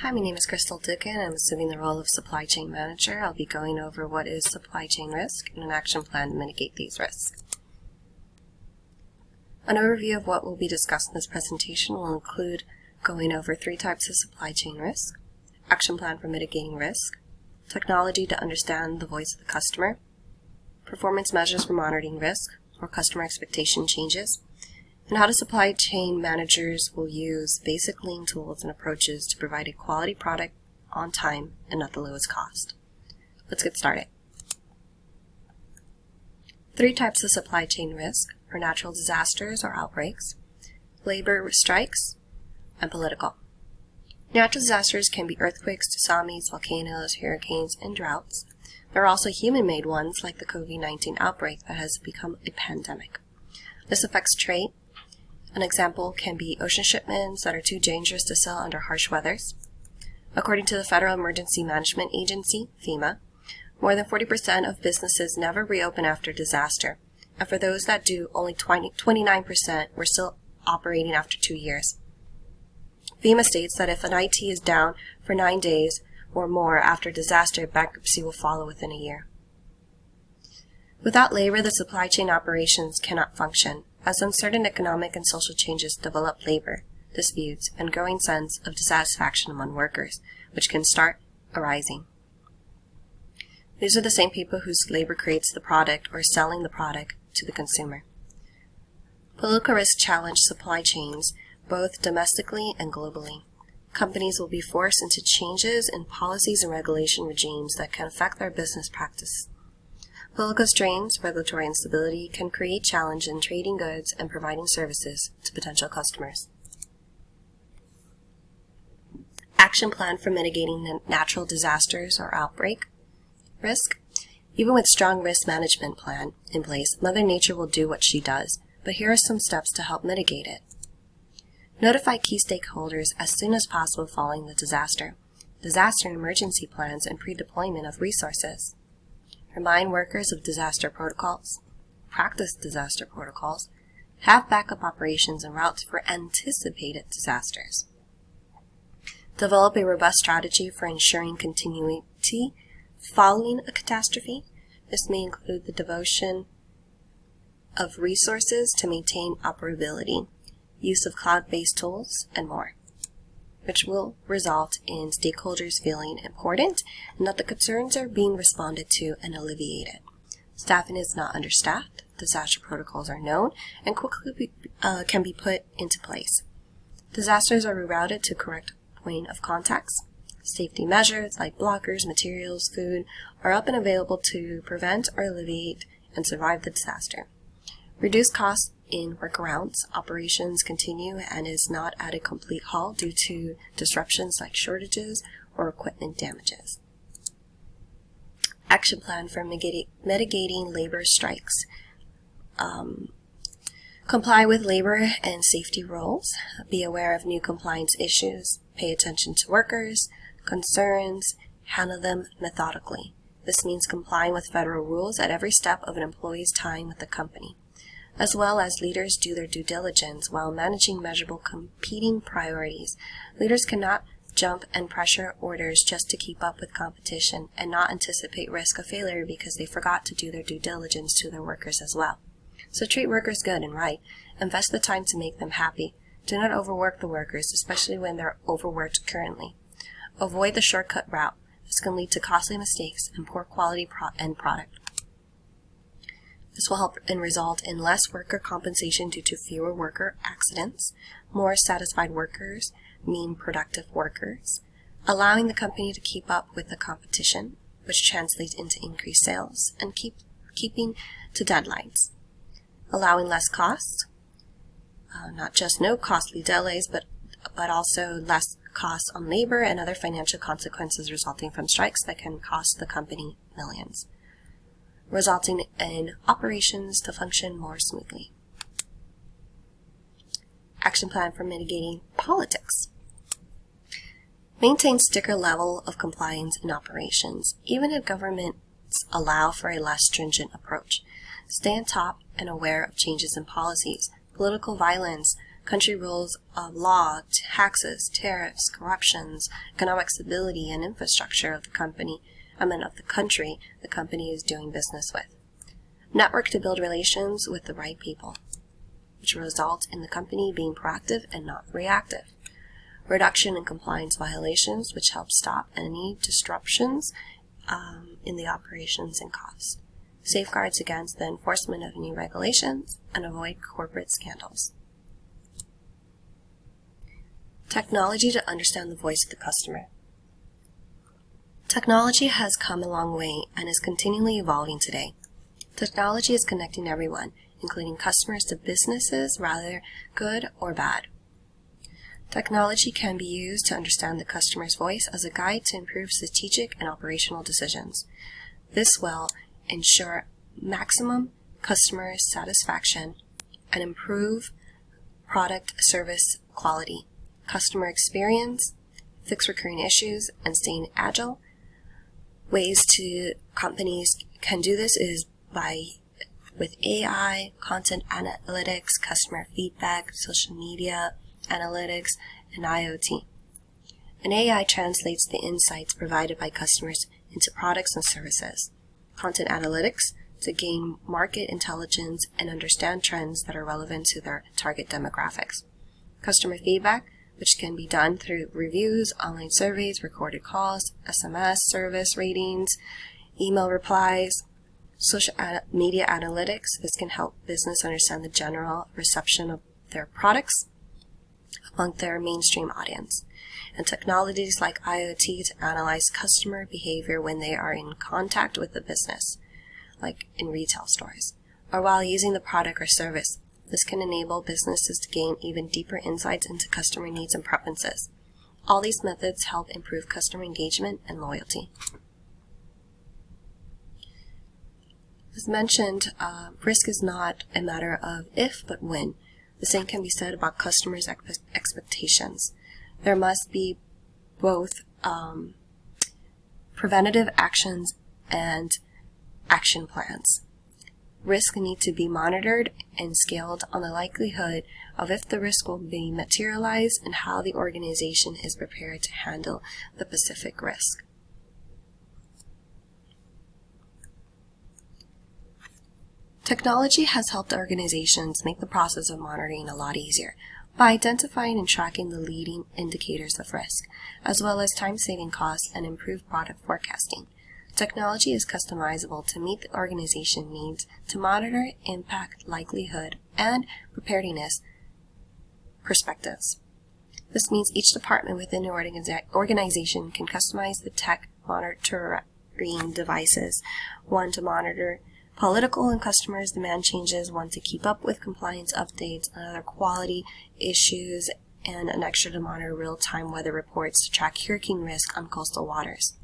Hi, my name is Crystal Dicken. I'm assuming the role of Supply Chain Manager. I'll be going over what is supply chain risk and an action plan to mitigate these risks. An overview of what will be discussed in this presentation will include going over 3 types of supply chain risk, action plan for mitigating risk, technology to understand the voice of the customer, performance measures for monitoring risk or customer expectation changes, and how the supply chain managers will use basic lean tools and approaches to provide a quality product on time and at the lowest cost. Let's get started. 3 types of supply chain risk are natural disasters or outbreaks, labor strikes, and political. Natural disasters can be earthquakes, tsunamis, volcanoes, hurricanes, and droughts. There are also human-made ones like the COVID-19 outbreak that has become a pandemic. This affects trade. An example can be ocean shipments that are too dangerous to sail under harsh weathers. According to the Federal Emergency Management Agency, FEMA, more than 40% of businesses never reopen after disaster, and for those that do, only 29% were still operating after 2 years. FEMA states that if an IT is down for 9 days or more after disaster, bankruptcy will follow within a year. Without labor, the supply chain operations cannot function, as uncertain economic and social changes develop labor disputes and growing sense of dissatisfaction among workers, which can start arising. These are the same people whose labor creates the product or is selling the product to the consumer. Political risk challenge supply chains both domestically and globally. Companies will be forced into changes in policies and regulation regimes that can affect their business practice. Political strains, regulatory instability can create challenge in trading goods and providing services to potential customers. Action plan for mitigating natural disasters or outbreak risk. Even with strong risk management plan in place, Mother Nature will do what she does, but here are some steps to help mitigate it. Notify key stakeholders as soon as possible following the disaster. Disaster and emergency plans and pre-deployment of resources. Remind workers of disaster protocols. Practice disaster protocols. Have backup operations and routes for anticipated disasters. Develop a robust strategy for ensuring continuity following a catastrophe. This may include the devotion of resources to maintain operability, use of cloud-based tools, and more, which will result in stakeholders feeling important and that the concerns are being responded to and alleviated. Staffing is not understaffed, disaster protocols are known, and quickly can be put into place. Disasters are rerouted to correct point of contacts. Safety measures like blockers, materials, food are up and available to prevent or alleviate and survive the disaster. Reduce costs in workarounds. Operations continue and is not at a complete halt due to disruptions like shortages or equipment damages. Action plan for mitigating labor strikes. Comply with labor and safety rules. Be aware of new compliance issues. Pay attention to workers' concerns. Handle them methodically. This means complying with federal rules at every step of an employee's time with the company, as well as leaders do their due diligence while managing measurable competing priorities. Leaders cannot jump and pressure orders just to keep up with competition and not anticipate risk of failure because they forgot to do their due diligence to their workers as well. So treat workers good and right. Invest the time to make them happy. Do not overwork the workers, especially when they're overworked currently. Avoid the shortcut route. This can lead to costly mistakes and poor quality end product. This will help and result in less worker compensation due to fewer worker accidents. More satisfied workers mean productive workers, allowing the company to keep up with the competition, which translates into increased sales, and keeping to deadlines. Allowing less costs, not just no costly delays, but also less costs on labor and other financial consequences resulting from strikes that can cost the company millions, resulting in operations to function more smoothly. Action plan for mitigating politics. Maintain stricter level of compliance in operations, even if governments allow for a less stringent approach. Stay on top and aware of changes in policies. Political violence country rules of law, taxes, tariffs, corruptions, economic stability, and infrastructure of the country the company is doing business with. Network to build relations with the right people, which result in the company being proactive and not reactive. Reduction in compliance violations, which helps stop any disruptions in the operations and costs. Safeguards against the enforcement of new regulations and avoid corporate scandals. Technology to understand the voice of the customer. Technology has come a long way and is continually evolving today. Technology is connecting everyone, including customers to businesses, rather good or bad. Technology can be used to understand the customer's voice as a guide to improve strategic and operational decisions. This will ensure maximum customer satisfaction and improve product service quality, customer experience, fix recurring issues, and staying agile. Ways to companies can do this is with AI, content analytics, customer feedback, social media analytics, and IoT. An AI translates the insights provided by customers into products and services. Content analytics to gain market intelligence and understand trends that are relevant to their target demographics. Customer feedback, which can be done through reviews, online surveys, recorded calls, SMS service ratings, email replies. Social media analytics, this can help business understand the general reception of their products among their mainstream audience. And technologies like IoT to analyze customer behavior when they are in contact with the business, like in retail stores, or while using the product or service. This can enable businesses to gain even deeper insights into customer needs and preferences. All these methods help improve customer engagement and loyalty. As mentioned, risk is not a matter of if, but when. The same can be said about customers' expectations. There must be both preventative actions and action plans. Risk need to be monitored and scaled on the likelihood of if the risk will be materialized and how the organization is prepared to handle the specific risk. Technology has helped organizations make the process of monitoring a lot easier by identifying and tracking the leading indicators of risk, as well as time-saving costs and improved product forecasting. Technology is customizable to meet the organization needs to monitor impact, likelihood, and preparedness perspectives. This means each department within an organization can customize the tech monitoring devices, one to monitor political and customers' demand changes, one to keep up with compliance updates, another quality issues, and an extra to monitor real-time weather reports to track hurricane risk on coastal waters.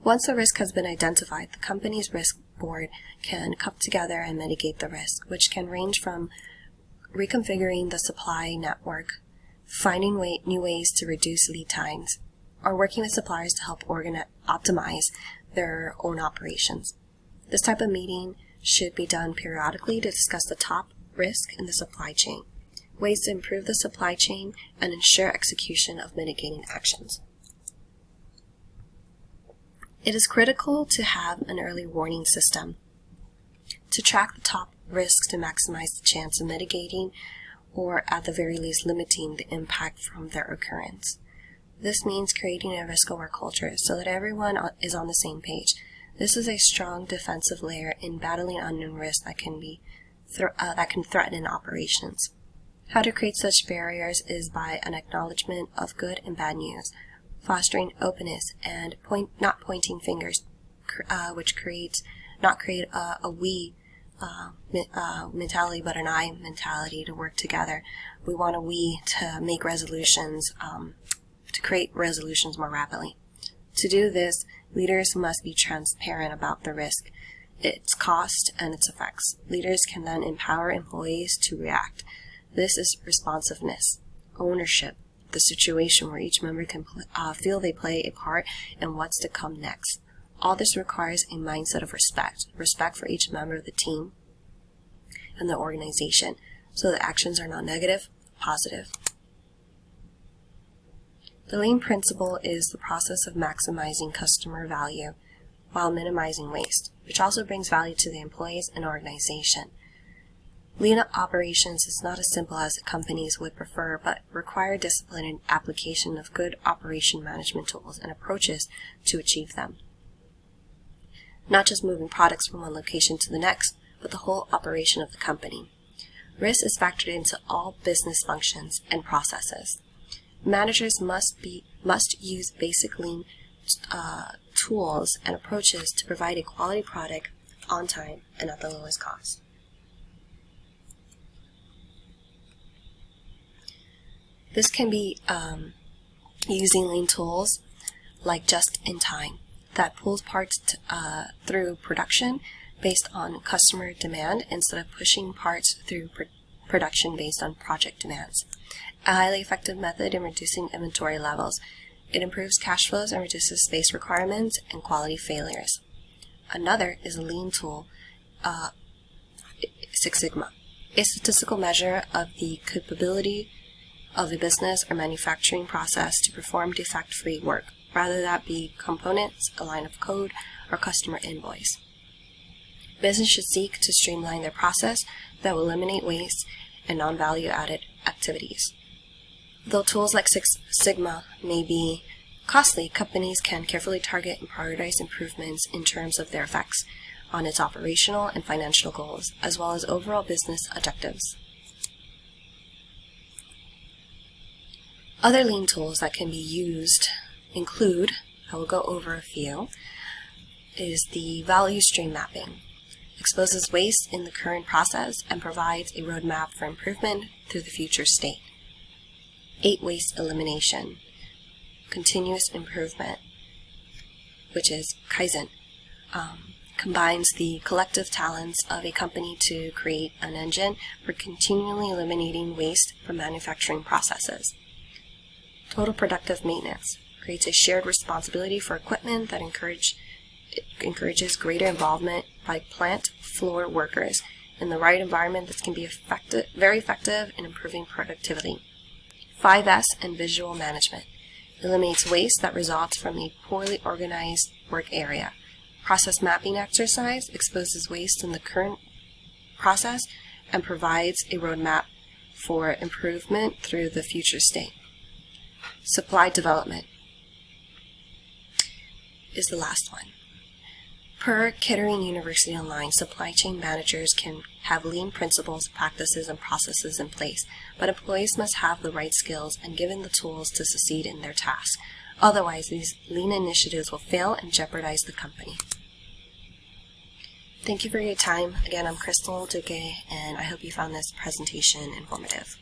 Once a risk has been identified, the company's risk board can come together and mitigate the risk, which can range from reconfiguring the supply network, finding new ways to reduce lead times, or working with suppliers to help optimize their own operations. This type of meeting should be done periodically to discuss the top risk in the supply chain, ways to improve the supply chain, and ensure execution of mitigating actions. It is critical to have an early warning system to track the top risks to maximize the chance of mitigating or at the very least limiting the impact from their occurrence. This means creating a risk-aware culture so that everyone is on the same page. This is a strong defensive layer in battling unknown risks that can threaten operations. How to create such barriers is by an acknowledgement of good and bad news, fostering openness and not pointing fingers, which not create a we mentality, but an I mentality to work together. We want a we to make resolutions, to create resolutions more rapidly. To do this, leaders must be transparent about the risk, its cost, and its effects. Leaders can then empower employees to react. This is responsiveness, ownership, the situation where each member can feel they play a part in what's to come next. All this requires a mindset of respect for each member of the team and the organization. so the actions are not negative, positive. The Lean principle is the process of maximizing customer value while minimizing waste, which also brings value to the employees and organization. Lean operations is not as simple as companies would prefer, but require discipline and application of good operation management tools and approaches to achieve them. Not just moving products from one location to the next, but the whole operation of the company. Risk is factored into all business functions and processes. Managers must use basic Lean tools and approaches to provide a quality product on time and at the lowest cost. This can be using Lean tools like just-in-time that pulls parts through production based on customer demand instead of pushing parts through production based on project demands. A highly effective method in reducing inventory levels. It improves cash flows and reduces space requirements and quality failures. Another is a Lean tool, Six Sigma, a statistical measure of the capability of a business or manufacturing process to perform defect-free work, whether that be components, a line of code, or customer invoice. Business should seek to streamline their process that will eliminate waste and non-value added activities. Though tools like Six Sigma may be costly, companies can carefully target and prioritize improvements in terms of their effects on its operational and financial goals, as well as overall business objectives. Other Lean tools that can be used include, I will go over a few, is the value stream mapping. Exposes waste in the current process and provides a roadmap for improvement through the future state. 8 waste elimination, continuous improvement, which is Kaizen, combines the collective talents of a company to create an engine for continually eliminating waste from manufacturing processes. Total productive maintenance creates a shared responsibility for equipment that encourages greater involvement by plant floor workers in the right environment that can be very effective in improving productivity. 5S and visual management eliminates waste that results from a poorly organized work area. Process mapping exercise exposes waste in the current process and provides a roadmap for improvement through the future state. Supply development is the last one. Per Kettering University Online, supply chain managers can have Lean principles, practices, and processes in place, but employees must have the right skills and given the tools to succeed in their tasks. Otherwise, these Lean initiatives will fail and jeopardize the company. Thank you for your time. Again, I'm Crystal Duque, and I hope you found this presentation informative.